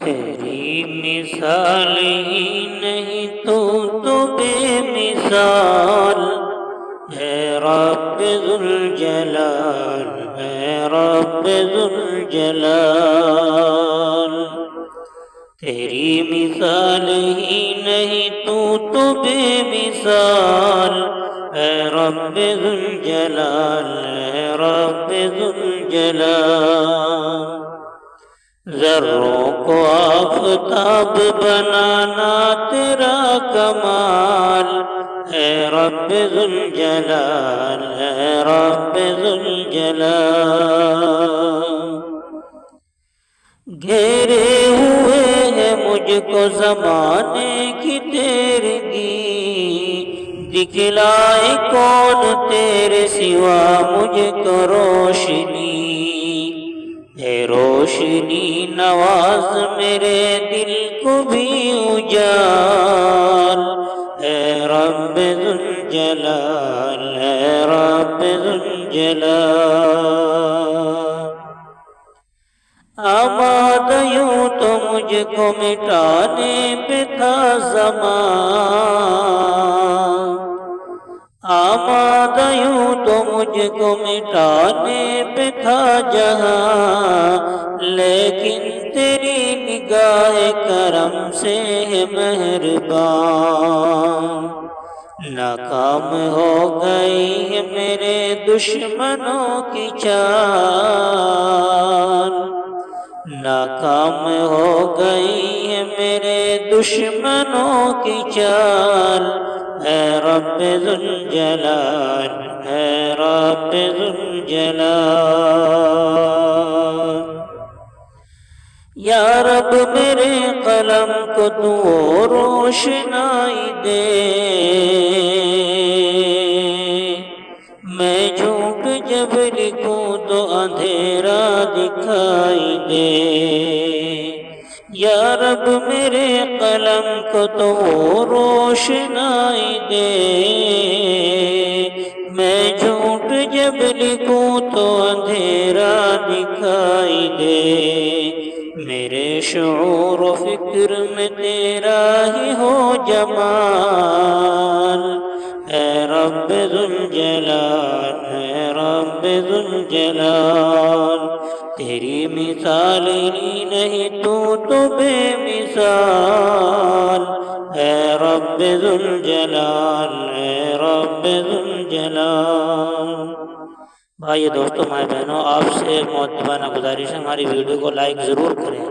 تیری مثال ہی نہیں تو بے مثال ہے رب ذوالجلال، ہے رب ذوالجلال۔ تیری مثال ہی نہیں تو بے مثال ہے رب ذوالجلال، ہے رب ذوالجلال۔ ذروں کو آفتاب بنانا تیرا کمال ہے رب ذوالجلال، ہے رب ذوالجلال۔ گھیرے ہوئے ہے مجھ کو زمانے کی تیرگی، دکھلائے کون تیرے سوا مجھ کو روشنی، اے روشنی نواز میرے دل کو بھی اجال، اے رب ذوالجلال، اے رب ذوالجلال۔ آمادہ یوں تو مجھ کو مٹانے پہ تھا زمان، آمادہ یوں تو مجھ کو مٹانے پہ تھا جہاں، لیکن تیری نگاہ کرم سے ہے مہربان۔ ناکام ہو گئی ہے میرے دشمنوں کی چال، ناکام ہو گئی ہے میرے دشمنوں کی چال، اے رب ذوالجلال، اے رب ذوالجلال۔ یا رب میرے قلم کو تو روشنائی دے، میں جھوٹ جب لکھوں تو اندھیرا دکھائی دے۔ یا رب میرے قلم کو تو روشنائی دے، میں جھوٹ جب لکھوں تو اندھیرا دکھائی دے۔ میرے شعور و فکر میں تیرا ہی ہو جمال، اے رب ذوالجلال، اے رب ذوالجلال۔ تیری مثال ہی نہیں تو بے مثال، اے رب ذوالجلال، اے رب ذوالجلال۔ بھائی دوستوں، مائی بہنوں، آپ سے مؤدبانہ گزارش ہے ہماری ویڈیو کو لائک ضرور کریں۔